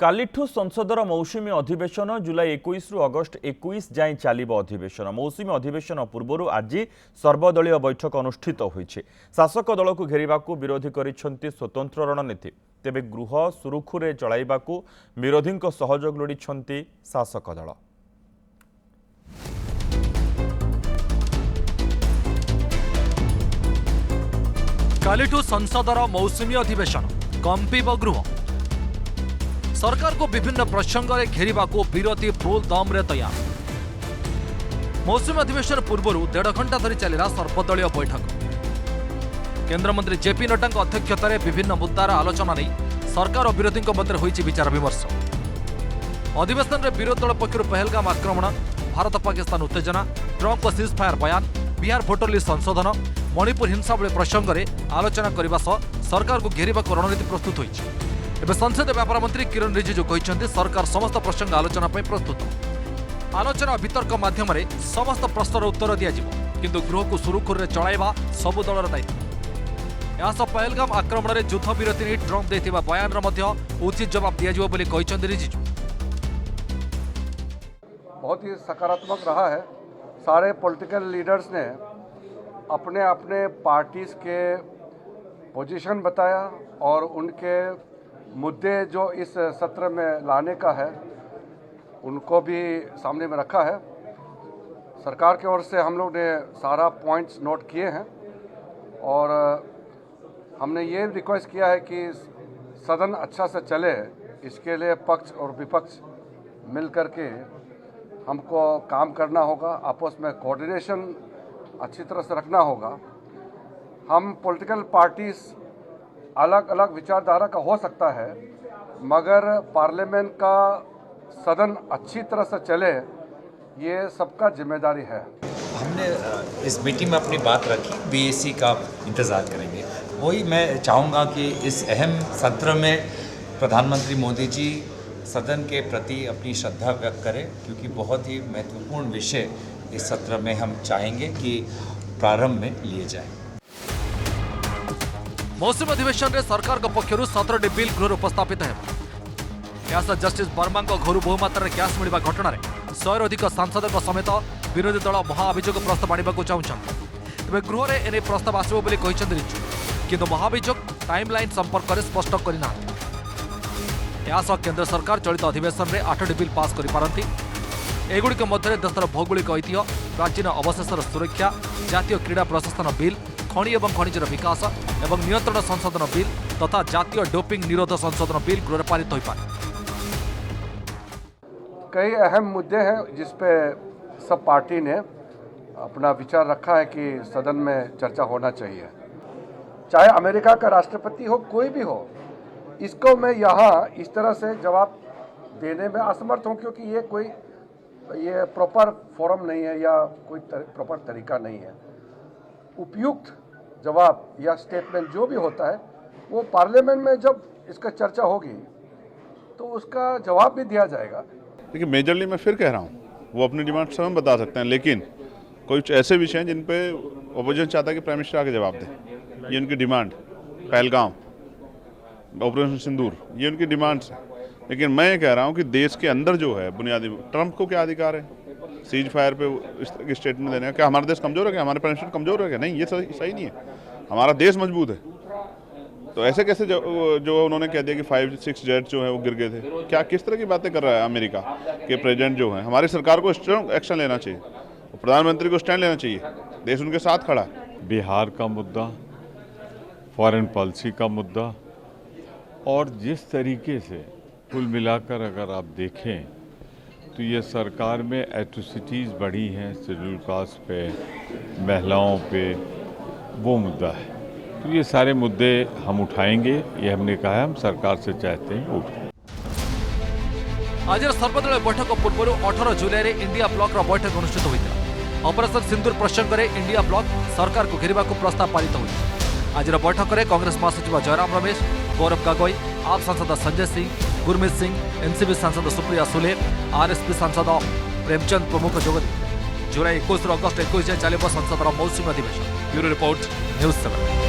कालिठू संसदर मौसुमी अधिवेशन जुलाई 21 रु अगस्ट 21 जाए चलिब अधिवेशन। मौसुमी अधिवेशन पूर्व आज सर्वदलीय बैठक अनुष्ठित होईछि। शासक दल को घेरिबा विरोधी करिसेंति स्वतंत्र रणनीति। तेबे गृह सुरुखुरे चलाइबा विरोधी सहयोग लोड़िछंति शासक दल। कालिठू संसदर मौसुमी अधिवेशन कंपिब गृह। सरकार को विभिन्न प्रसंग में घेरिबा विरोधी फुल दम रे तैयार। मौसुमी अधिवेशन पूर्व 1.5 घंटा धरी चलिला सर्वदलीय बैठक। केंद्रमंत्री जेपी नड्डा अध्यक्षतार विभिन्न मुद्दार आलोचना नहीं सरकार और विरोधी मध्य होईछि विचार विमर्श। अधिवेशन में विरोधी दल पक्षर पहलगाम आक्रमण, भारत पाकिस्तान उत्तेजना, ट्रंप सीज फायर बयान, बिहार भोटर लिस्ट संशोधन, मणिपुर हिंसा भली प्रसंग में आलोचना करने सह सरकार को घेरिबा रणनीति प्रस्तुत होईछि। एवं संसदीय व्यापार मंत्री किरण रिजिजू कहते सरकार समस्त प्रसंग आलोचना प्रस्तुत। आलोचना वितर्क माध्यम समस्त प्रश्नर उत्तर दिज्व, किंतु गृह को सुरुखुरे चलाइबा सबु दलर दायित्व। यह पहलगाम आक्रमण में युद्ध विरति नहीं ट्रंप देथिबा बयान उचित जवाब दिज्व बोली कहते रिजिजू। बहुत ही सकारात्मक रहा है। सारे पॉलिटिकल लीडर्स ने अपने अपने पार्टीज के पोजीशन बताया और उनके मुद्दे जो इस सत्र में लाने का है उनको भी सामने में रखा है। सरकार की ओर से हम लोग ने सारा पॉइंट्स नोट किए हैं और हमने ये रिक्वेस्ट किया है कि सदन अच्छा से चले, इसके लिए पक्ष और विपक्ष मिल कर के हमको काम करना होगा। आपस में कोऑर्डिनेशन अच्छी तरह से रखना होगा। हम पॉलिटिकल पार्टीज अलग अलग विचारधारा का हो सकता है, मगर पार्लियामेंट का सदन अच्छी तरह से चले ये सबका जिम्मेदारी है। हमने इस मीटिंग में अपनी बात रखी, बीएसी का इंतज़ार करेंगे। वही मैं चाहूँगा कि इस अहम सत्र में प्रधानमंत्री मोदी जी सदन के प्रति अपनी श्रद्धा व्यक्त करें, क्योंकि बहुत ही महत्वपूर्ण विषय इस सत्र में हम चाहेंगे कि प्रारंभ में लिए जाए। मौसुमी अधिवेशन में सरकार पक्षर 17 बिल गृह उपस्थापित है। जस्टिस वर्मा घर बहुमात्रा कैश मिलवा घटना 100 अधिक सांसदों समेत विरोधी दल महाअभियोग प्रस्ताव आने चाहते। तेज गृह में एने प्रस्ताव आसो रिजु, किंतु महाअभियोग टाइमलाइन संपर्क में स्पष्ट करना। केंद्र सरकार चलित अधिवेशन में 8 बिल पास करपारती। एगुड़िक मध्य देशर भौगोलिक ऐतिह्य, प्राचीन अवशेषर सुरक्षा, जातीय क्रीड़ा प्रशासन बिल, खनि एवं खनिजर विकास एवं नियंत्रण संशोधन बिल तथा जातीय डोपिंग निरोध संशोधन बिल गृह पारित हो पाए। कई अहम मुद्दे हैं जिस पे सब पार्टी ने अपना विचार रखा है कि सदन में चर्चा होना चाहिए। चाहे अमेरिका का राष्ट्रपति हो, कोई भी हो, इसको मैं यहाँ इस तरह से जवाब देने में असमर्थ हूँ, क्योंकि ये प्रॉपर फोरम नहीं है या कोई प्रॉपर तरीका नहीं है। उपयुक्त जवाब या स्टेटमेंट जो भी होता है वो पार्लियामेंट में जब इसका चर्चा होगी तो उसका जवाब भी दिया जाएगा। देखिए, मेजरली मैं फिर कह रहा हूँ, वो अपनी डिमांड स्वयं बता सकते हैं, लेकिन कुछ ऐसे विषय हैं जिन पे अपोजिशन चाहता है कि प्राइम मिनिस्टर आके जवाब दे। ये उनकी डिमांड, पहलगाम, ऑपरेशन सिंदूर, ये उनकी डिमांड्स हैं। लेकिन मैं ये कह रहा हूँ कि देश के अंदर जो है बुनियादी, ट्रंप को क्या अधिकार है सीज फायर पे इस तरह की स्टेटमेंट देने का? क्या हमारा देश कमजोर है? क्या हमारे प्राइम मिनिस्टर कमजोर है? क्या नहीं, ये सही नहीं है। हमारा देश मजबूत है। तो ऐसे कैसे जो उन्होंने कह दिया कि 5-6 जेट जो है वो गिर गए थे? क्या किस तरह की बातें कर रहा है अमेरिका के प्रेसिडेंट जो है? हमारी सरकार को स्ट्रांग एक्शन लेना चाहिए, प्रधानमंत्री को स्टैंड लेना चाहिए, देश उनके साथ खड़ा है। बिहार का मुद्दा, फॉरेन पॉलिसी का मुद्दा, और जिस तरीके से कुल मिलाकर अगर आप देखें तो ये सरकार में एट्रोसिटीज़ बढ़ी हैं, शेड्यूल कास्ट पे, महिलाओं पे, वो मुद्दा है। तो ये सारे मुद्दे हम उठाएंगे, ये हमने कहा है, हम सरकार से चाहते हैं उठाएं। आज सर्वदलीय बैठक पूर्व 18 जुलाई में इंडिया ब्लॉक बैठक अनुष्ठित होता। ऑपरेशन सिंदूर प्रसंग में इंडिया ब्लॉक सरकार को घेरिबा प्रस्ताव पारित होता। आज बैठक में कांग्रेस महासचिव जयराम रमेश, गौरव गगोई, आप सांसद संजय सिंह, गुरमीत सिंह, एनसीपी सांसद सुप्रिया सुले, आरएसपी सांसद प्रेमचंद प्रमुख जोगदे। जुलाई 21 अगस्ट 21 चलिए संसदर मौसुमी अधिवेशन। Bureau report, news 7।